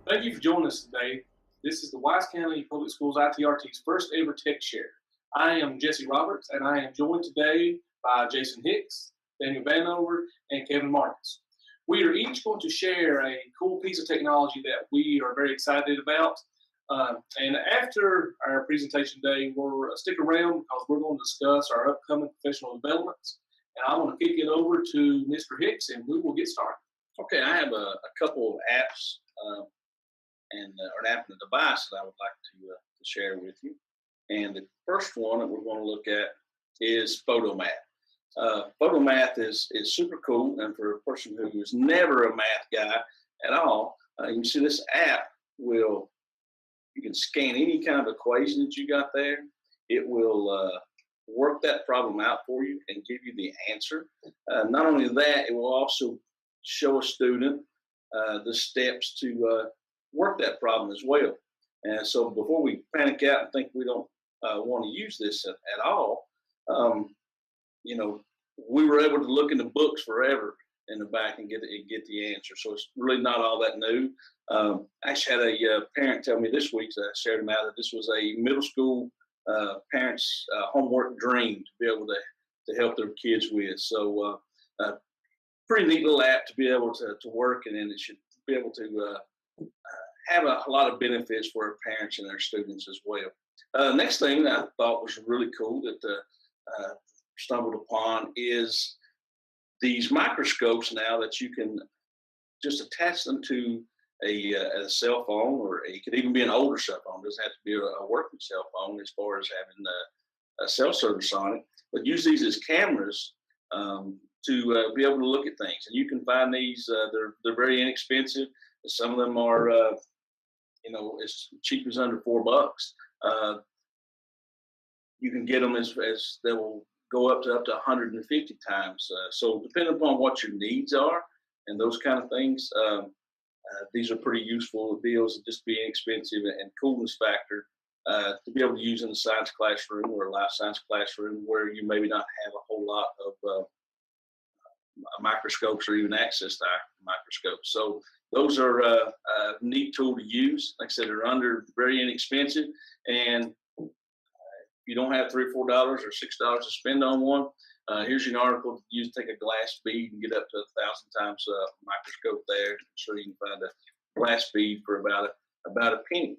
Thank you for joining us today. This is the Wise County Public Schools ITRT's first ever Tech Share. I am Jesse Roberts, and I am joined today by Jason Hicks, Daniel Vanover, and Kevin Marcus. We are each going to share a cool piece of technology that we are very excited about. And after our presentation day, stick around because we're going to discuss our upcoming professional developments. And I want to kick it over to Mr. Hicks, and we will get started. Okay, I have a couple of apps and an app and a device that I would like to share with you. And the first one that we're going to look at is PhotoMath. PhotoMath is super cool, and for a person who is never a math guy at all, you can see this app you can scan any kind of equation that you got there. It will work that problem out for you and give you the answer. Not only that, it will also show a student the steps to work that problem as well. And so before we panic out and think we don't want to use this at all, we were able to look in the books forever in the back and get the answer. So it's really not all that new. I actually had a parent tell me this week, that I shared him out, that this was a middle school parents' homework dream to be able to help their kids with. So pretty neat little app to be able to work, and then it should be able to have a lot of benefits for our parents and their students as well. Next thing that I thought was really cool that stumbled upon is these microscopes now that you can just attach them to a cell phone, or it could even be an older cell phone. It doesn't have to be a working cell phone as far as having a cell service on it, but use these as cameras to be able to look at things. And you can find these, they're very inexpensive. Some of them are, as cheap as under $4. You can get them as they will go up to 150 times. So depending upon what your needs are and those kind of things, these are pretty useful deals, just be inexpensive and coolness factor to be able to use in a science classroom or a life science classroom where you maybe not have a whole lot of microscopes or even access to microscopes. So those are a neat tool to use. Like I said, they're very inexpensive, and if you don't have $3 or $4 or $6 to spend on one, here's an article. Take a glass bead and get up to 1,000 times microscope there. So you can find a glass bead for about a penny.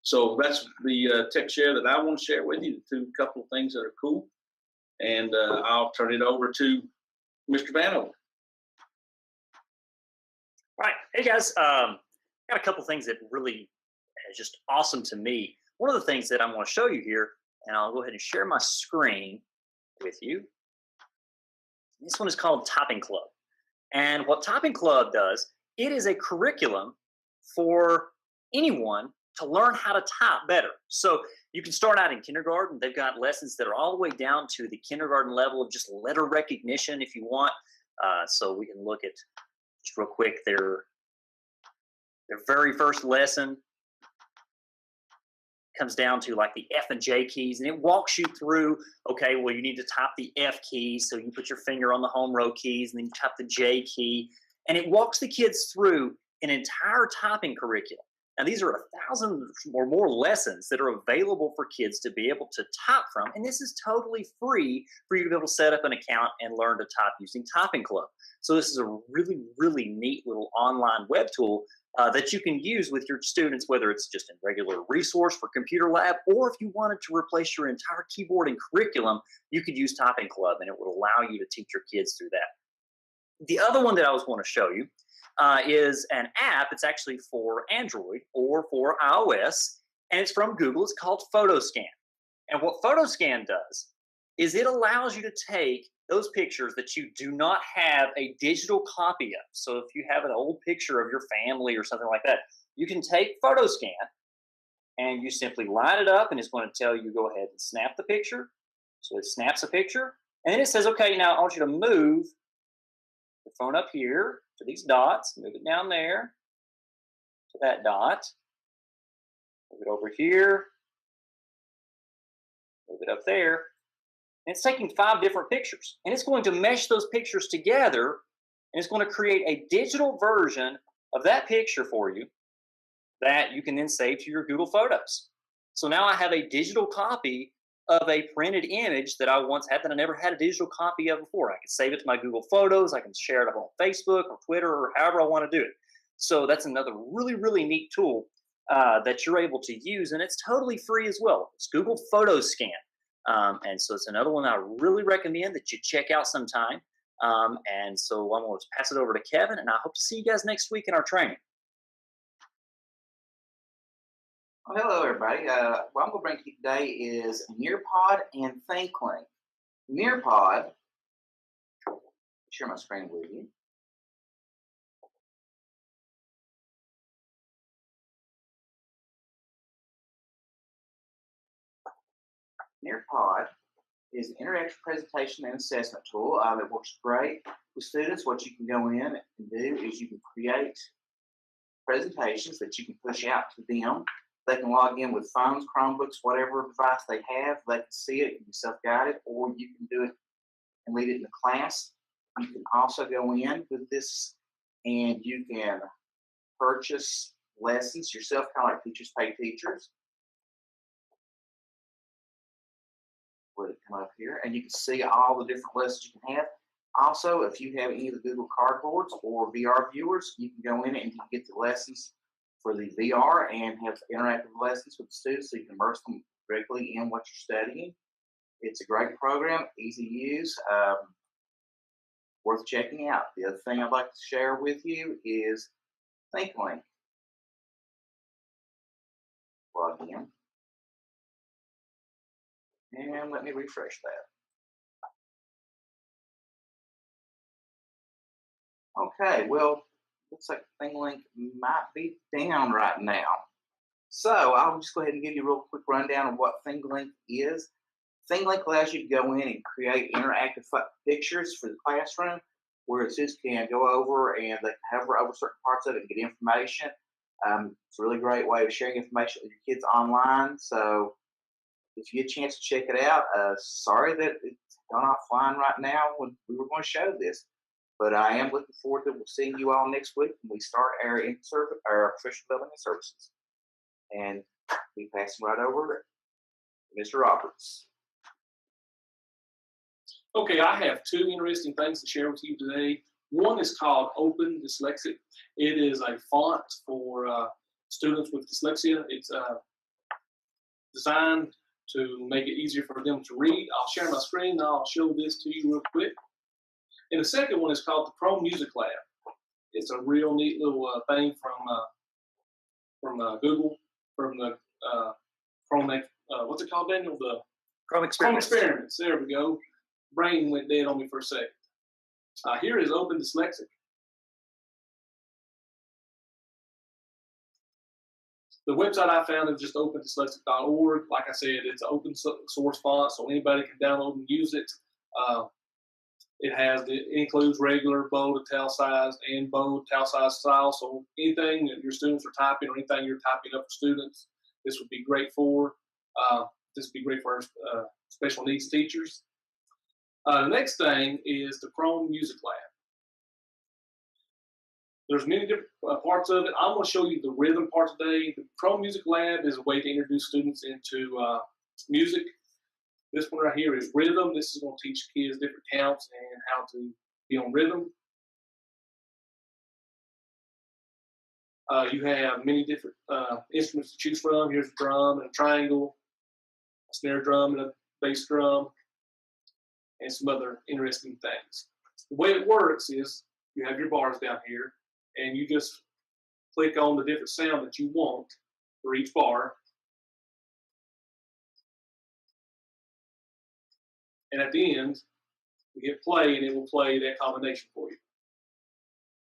So that's the tech share that I want to share with you. A couple of things that are cool, and I'll turn it over to Mr. Vanover. Right. Hey guys, got a couple things that really is just awesome to me. One of the things that I want to show you here, and I'll go ahead and share my screen with you. This one is called Typing Club. And what Typing Club does, it is a curriculum for anyone to learn how to type better. So you can start out in kindergarten. They've got lessons that are all the way down to the kindergarten level of just letter recognition if you want. So we can look at, just real quick, their very first lesson comes down to like the F and J keys, and it walks you through, okay, well, you need to type the F key, so you put your finger on the home row keys, and then you type the J key, and it walks the kids through an entire typing curriculum. Now, these are 1,000 or more lessons that are available for kids to be able to type from, and this is totally free for you to be able to set up an account and learn to type using Typing Club. So this is a really, really neat little online web tool that you can use with your students, whether it's just a regular resource for computer lab, or if you wanted to replace your entire keyboard and curriculum, you could use Typing Club, and it would allow you to teach your kids through that. The other one that I was going to show you is an app. It's actually for Android or for iOS, and it's from Google. It's called PhotoScan. And what PhotoScan does is it allows you to take those pictures that you do not have a digital copy of. So if you have an old picture of your family or something like that, you can take PhotoScan and you simply line it up, and it's going to tell you go ahead and snap the picture. So it snaps a picture, and then it says, okay, now I want you to move the phone up here to these dots, move it down there to that dot, move it over here, move it up there. And it's taking 5 different pictures, and it's going to mesh those pictures together, and it's going to create a digital version of that picture for you. that you can then save to your Google Photos. So now I have a digital copy of a printed image that I once had that I never had a digital copy of before. I can save it to my Google Photos. I can share it up on Facebook or Twitter or however I want to do it. So that's another really, really neat tool that you're able to use, and it's totally free as well. It's Google Photos Scan. And so it's another one I really recommend that you check out sometime. And so I'm going to pass it over to Kevin, and I hope to see you guys next week in our training. Well, hello, everybody. What I'm going to bring to you today is Nearpod and ThinkLink. Nearpod, share my screen with you. Nearpod is an interactive presentation and assessment tool that works great with students. What you can go in and do is you can create presentations that you can push out to them. They can log in with phones, Chromebooks, whatever device they have. They can see it, you can be self-guided, or you can do it and lead it in the class. You can also go in with this and you can purchase lessons yourself, kind of like Teachers Pay Teachers. Let it come up here, and you can see all the different lessons you can have. Also, if you have any of the Google Cardboards or VR viewers, you can go in and you can get the lessons for the VR and have interactive lessons with the students so you can immerse them directly in what you're studying. It's a great program, easy to use, worth checking out. The other thing I'd like to share with you is ThinkLink. Log in. And let me refresh that. Okay, well, looks like ThinkLink might be down right now. So I'll just go ahead and give you a real quick rundown of what ThinkLink is. ThinkLink allows you to go in and create interactive pictures for the classroom where students can go over and they can hover over certain parts of it and get information. It's a really great way of sharing information with your kids online. So if you get a chance to check it out, sorry that it's gone offline right now when we were going to show this. But I am looking forward to seeing you all next week when we start our professional development services. And we pass them right over to Mr. Roberts. Okay, I have two interesting things to share with you today. One is called Open Dyslexic. It is a font for students with dyslexia. It's designed to make it easier for them to read. I'll share my screen and I'll show this to you real quick. And the second one is called the Chrome Music Lab. It's a real neat little thing from Google, from the Chrome, what's it called, Daniel? The Chrome Experiments. Chrome Experiments. There we go. Brain went dead on me for a second. Here is Open Dyslexic. The website I found is just opendyslexic.org. Like I said, it's an open source font, so anybody can download and use it. It includes regular, bold, italicized, and bold, italicized style. So anything that your students are typing or anything you're typing up for students, this would be great for. This would be great for our special needs teachers. The next thing is the Chrome Music Lab. There's many different parts of it. I'm going to show you the rhythm part today. The Chrome Music Lab is a way to introduce students into music. This one right here is rhythm. This is going to teach kids different counts and how to be on rhythm. You have many different instruments to choose from. Here's a drum and a triangle, a snare drum and a bass drum, and some other interesting things. The way it works is you have your bars down here, and you just click on the different sound that you want for each bar. And at the end, you hit play, and it will play that combination for you.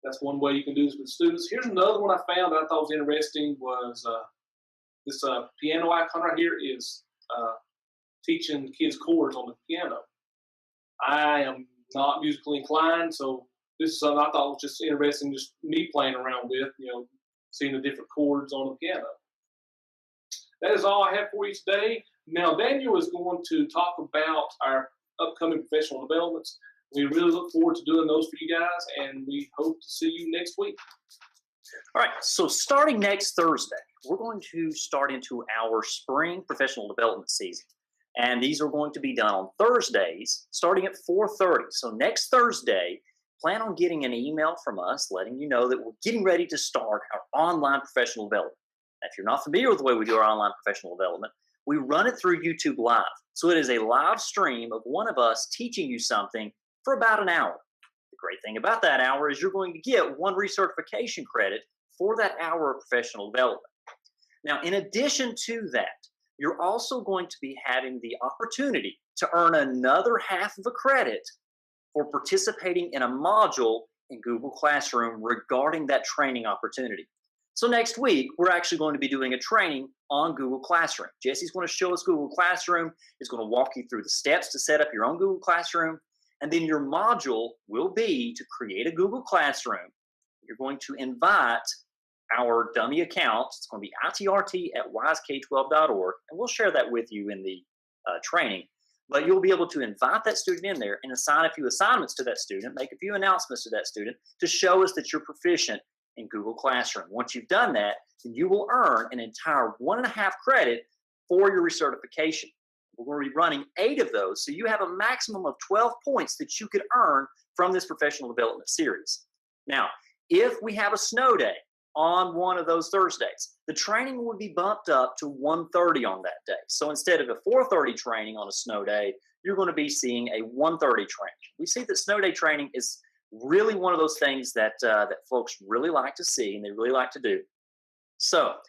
That's one way you can do this with students. Here's another one I found that I thought was interesting was this piano icon right here is teaching kids chords on the piano. I am not musically inclined, so this is something I thought was just interesting, just me playing around with, seeing the different chords on the piano. That is all I have for you today. Now, Daniel is going to talk about our upcoming professional developments. We really look forward to doing those for you guys, and we hope to see you next week. All right, so starting next Thursday, we're going to start into our spring professional development season. And these are going to be done on Thursdays, starting at 4:30. So next Thursday, plan on getting an email from us letting you know that we're getting ready to start our online professional development. Now, if you're not familiar with the way we do our online professional development, we run it through YouTube Live. So it is a live stream of one of us teaching you something for about an hour. The great thing about that hour is you're going to get one recertification credit for that hour of professional development. Now, in addition to that, you're also going to be having the opportunity to earn another half of a credit for participating in a module in Google Classroom regarding that training opportunity. So next week, we're actually going to be doing a training on Google Classroom. Jesse's going to show us Google Classroom. He's going to walk you through the steps to set up your own Google Classroom. And then your module will be to create a Google Classroom. You're going to invite our dummy account. It's going to be ITRT@wisek12.org, and we'll share that with you in the training. But you'll be able to invite that student in there and assign a few assignments to that student, make a few announcements to that student to show us that you're proficient in Google Classroom. Once you've done that, then you will earn an entire 1.5 credit for your recertification. We're going to be running 8 of those, so you have a maximum of 12 points that you could earn from this professional development series. Now, if we have a snow day on one of those Thursdays, the training will be bumped up to 1:30 on that day. So instead of a 4:30 training on a snow day, you're going to be seeing a 1:30 training. We see that snow day training is really one of those things that that folks really like to see and they really like to do. So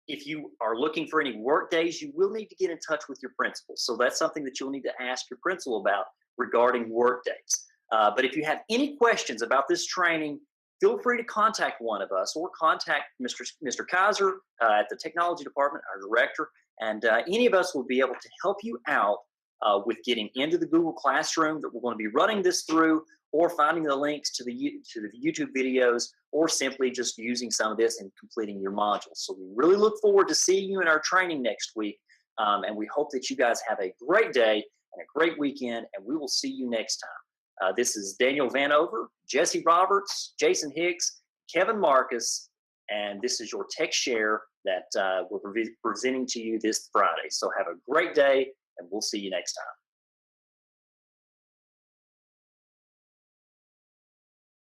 if you are looking for any work days, you will need to get in touch with your principal. So that's something that you'll need to ask your principal about regarding work days. But if you have any questions about this training, feel free to contact one of us or contact Mr. Kaiser at the technology department, our director, and any of us will be able to help you out with getting into the Google Classroom that we're going to be running this through, or finding the links to the YouTube videos, or simply just using some of this and completing your modules. So we really look forward to seeing you in our training next week, and we hope that you guys have a great day and a great weekend, and we will see you next time. This is Daniel Vanover, Jesse Roberts, Jason Hicks, Kevin Marcus, and this is your Tech Share that we're presenting to you this Friday. So have a great day, and we'll see you next time.